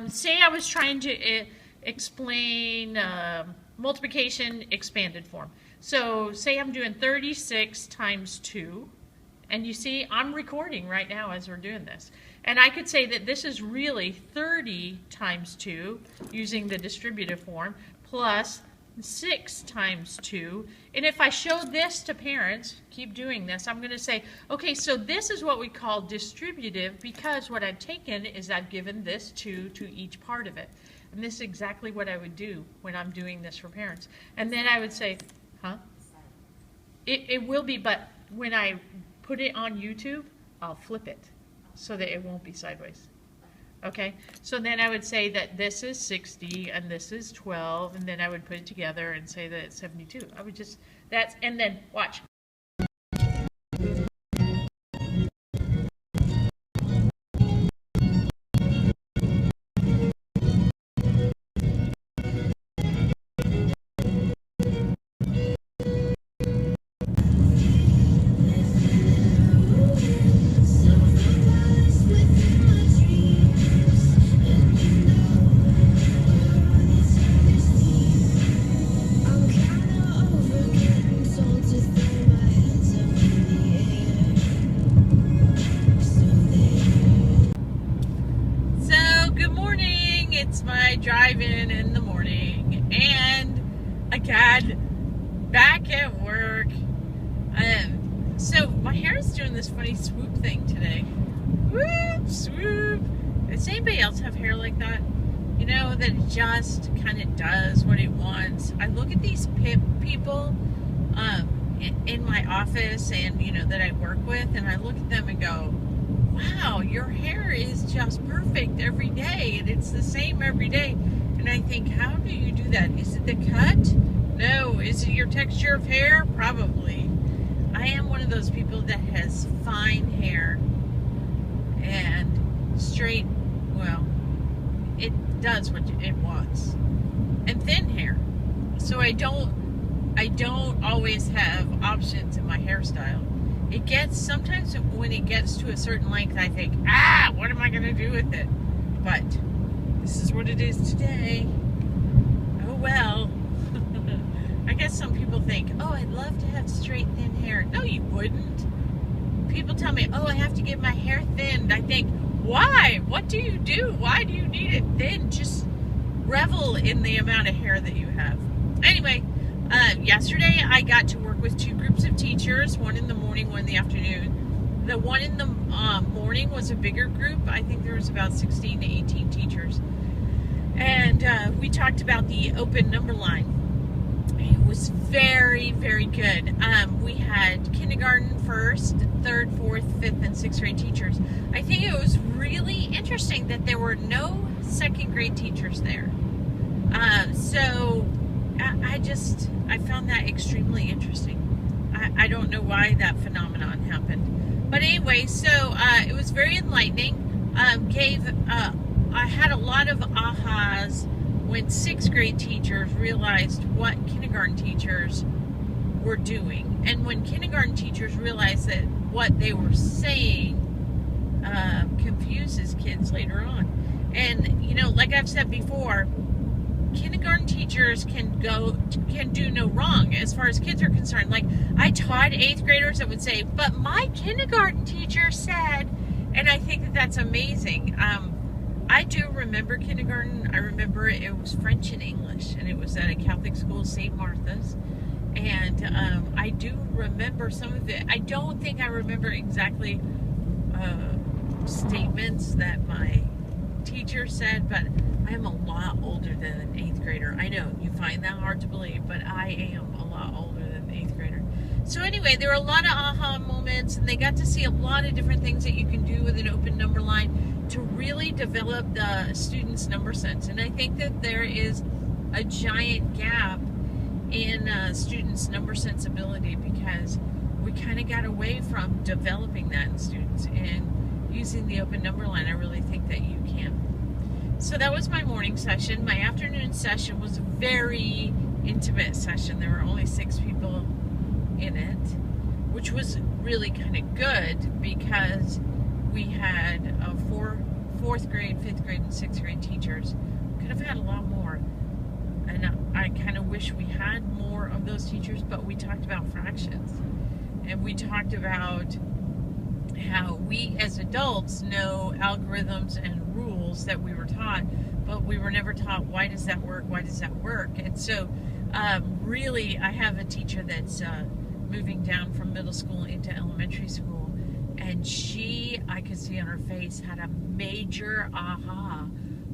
Say I was trying to explain multiplication expanded form. So say I'm doing 36 times 2, and you see I'm recording right now as we're doing this. And I could say that this is really 30 times 2 using the distributive form plus 6 times 2. And if I show this to parents, keep doing this, I'm going to say, okay, so this is what we call distributive because what I've taken is I've given this 2 to each part of it. And this is exactly what I would do when I'm doing this for parents. And then I would say, huh? It will be, but when I put it on YouTube, I'll flip it so that it won't be sideways. Okay, so then I would say that this is 60 and this is 12, and then I would put it together and say that it's 72. I would just, and then watch. It's my drive-in in the morning, and I got back at work. So my hair is doing this funny swoop thing today. Whoop, swoop. Does anybody else have hair like that? You know, that it just kind of does what it wants. I look at these people in my office and, you know, that I work with, and I look at them and go, wow, your hair is just perfect every day, and it's the same every day. And I think, how do you do that? Is it the cut? No. Is it your texture of hair? Probably. I am one of those people that has fine hair and straight, well, it does what it wants, and thin hair. So I don't always have options in my hairstyle. It gets, sometimes when it gets to a certain length, I think, what am I going to do with it? But this is what it is today. Oh, well. I guess some people think, oh, I'd love to have straight, thin hair. No, you wouldn't. People tell me, oh, I have to get my hair thinned. I think, why? What do you do? Why do you need it thin? Just revel in the amount of hair that you have. Anyway, yesterday I got to work with two groups of teachers, one in the morning, one in the afternoon. The one in the morning was a bigger group. I think there was about 16 to 18 teachers. And we talked about the open number line. It was very, very good. We had kindergarten, first, third, fourth, fifth, and sixth grade teachers. I think it was really interesting that there were no second grade teachers there. So I found that extremely interesting. I don't know why that phenomenon happened. But anyway, so it was very enlightening. I had a lot of ahas when sixth grade teachers realized what kindergarten teachers were doing. And when kindergarten teachers realized that what they were saying confuses kids later on. And, you know, like I've said before, kindergarten teachers can do no wrong as far as kids are concerned. Like, I taught eighth graders that would say, but my kindergarten teacher said, and I think that that's amazing. I do remember kindergarten. I remember it was French and English, and it was at a Catholic school, St. Martha's. And I do remember some of it. I don't think I remember exactly statements that my teacher said, but I am a lot older than an eighth grader. I know, you find that hard to believe, but I am a lot older than an eighth grader. So anyway, there were a lot of aha moments, and they got to see a lot of different things that you can do with an open number line to really develop the student's number sense. And I think that there is a giant gap in students' number sensibility because we kind of got away from developing that in students. And using the open number line, I really think that you can. So that was my morning session. My afternoon session was a very intimate session. There were only 6 people in it, which was really kind of good because we had four 4th grade, 5th grade, and 6th grade teachers. Could have had a lot more. And I kind of wish we had more of those teachers, but we talked about fractions. And we talked about how we as adults know algorithms and rules that we were taught, but we were never taught, why does that work? Why does that work? And so really, I have a teacher that's moving down from middle school into elementary school, and I could see on her face, had a major aha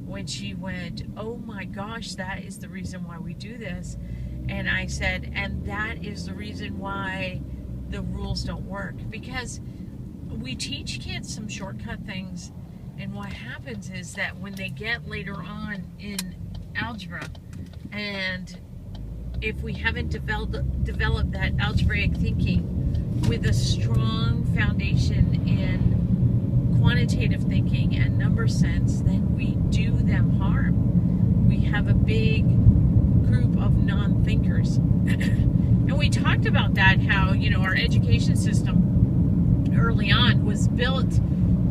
when she went, oh my gosh, that is the reason why we do this. And I said, and that is the reason why the rules don't work, because we teach kids some shortcut things, and what happens is that when they get later on in algebra, and if we haven't developed that algebraic thinking with a strong foundation in quantitative thinking and number sense, then we do them harm. We have a big group of non-thinkers. And we talked about that, how, you know, our education system early on was built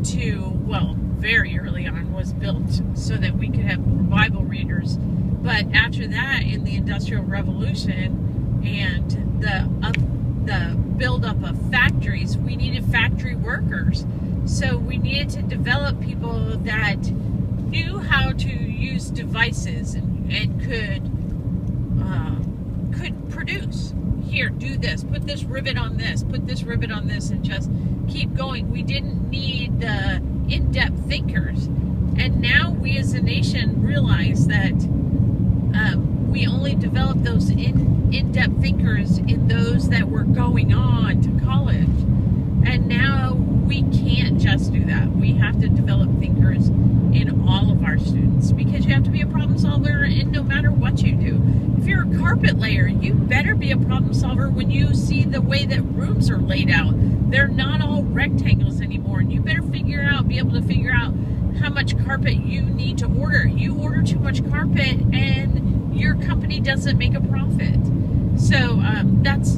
to, well, very early on was built so that we could have Bible readers. But after that, in the Industrial Revolution and the buildup of factories, we needed factory workers. So we needed to develop people that knew how to use devices and could produce. Here, do this, put this rivet on this, put this rivet on this, and just keep going. We didn't need the in-depth thinkers. And now we as a nation realize that we only developed those in-depth thinkers in those that were going on to college. And now we can't just do that. We have to develop thinkers in all of our students, because you have to be a problem solver in no matter what you do. If you're a carpet layer, you better be a problem solver when you see the way that rooms are laid out. They're not all rectangles anymore, and you better be able to figure out how much carpet you need to order. You order too much carpet and your company doesn't make a profit. So that's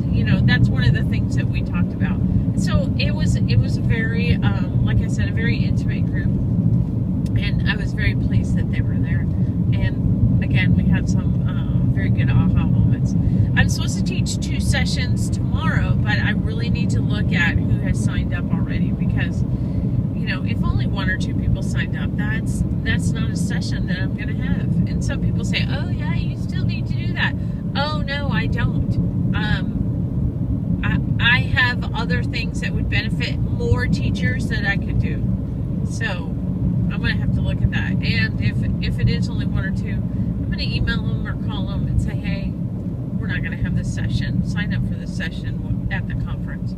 one of the things that we talked about. So it was very, like I said, a very intimate group, and I was very pleased that they were there. And again, we had some very good aha moments. I'm supposed to teach 2 sessions tomorrow, but I really need to look at who has signed up already, because, you know, if only 1 or 2 people signed up, that's not a session that I'm going to have. And some people say, oh yeah, you still need to do that. Oh no, I don't. I have other things that would benefit more teachers that I could do. So I'm going to have to look at that. And if it is only 1 or 2, I'm going to email them or call them and say, hey, we're not going to have this session. Sign up for this session at the conference.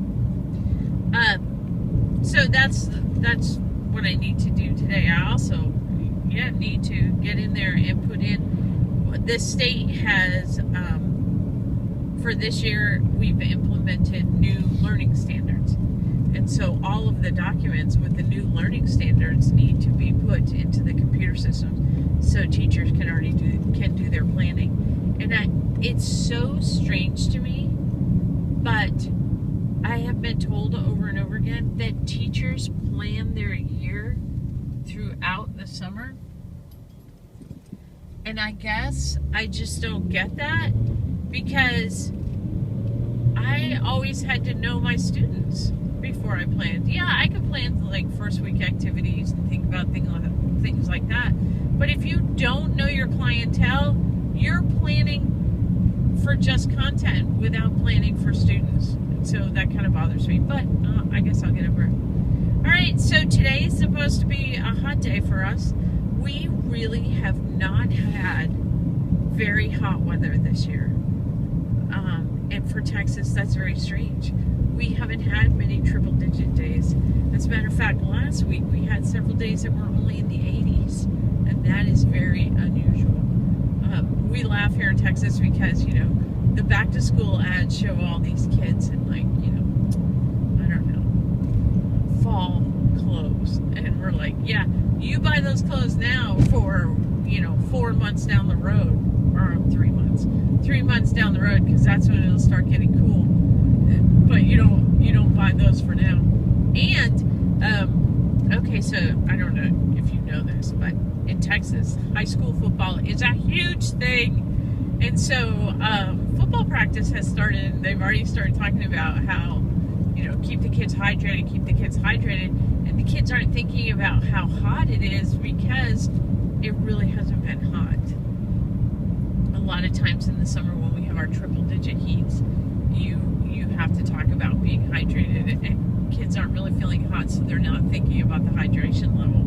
So that's what I need to do today. I also need to get in there and put in, the state has, for this year, we've implemented new learning standards. And so all of the documents with the new learning standards need to be put into the computer system so teachers can do their planning. And it's so strange to me, but I have been told over and over again that teachers plan their year throughout the summer. And I guess I just don't get that, because I always had to know my students before I planned. Yeah, I could plan like first week activities and think about things like that. But if you don't know your clientele, you're planning for just content without planning for students. So that kind of bothers me, but I guess I'll get over it. All right, so today is supposed to be a hot day for us. We really have not had very hot weather this year. And for Texas, that's very strange. We haven't had many triple-digit days. As a matter of fact, last week we had several days that were only in the 80s, and that is very unusual. We laugh here in Texas because, you know, the back-to-school ads show all these kids in, like, you know, I don't know, fall clothes. And we're like, yeah, you buy those clothes now for, you know, 4 months down the road, or 3 months. 3 months down the road, because that's when it'll start getting cool. But you don't buy those for now. And okay, so I don't know if you know practice, but in Texas, high school football is a huge thing. And so football practice has started, and they've already started talking about how, keep the kids hydrated, and the kids aren't thinking about how hot it is because it really hasn't been hot. A lot of times in the summer when we have our triple-digit heats, you have to talk about being hydrated, and kids aren't really feeling hot, so they're not thinking about the hydration level.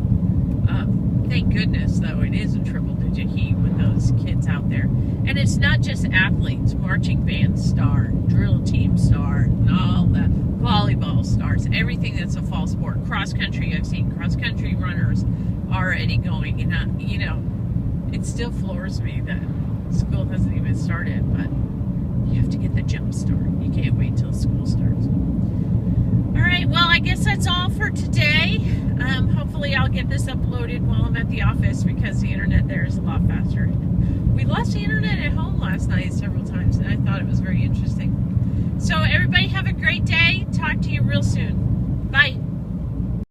Thank goodness, though, it is a triple-digit heat with those kids out there. And it's not just athletes, marching band star, drill team star, and all the volleyball stars, everything that's a fall sport. Cross country, I've seen cross country runners already going, and it still floors me that school hasn't even started, but you have to get the jump start. You can't wait till school starts. All right, well, I guess that's all for today. Hopefully I'll get this uploaded while I'm at the office because the internet there is a lot faster. We lost the internet at home last night several times, and I thought it was very interesting. So everybody have a great day. Talk to you real soon. Bye.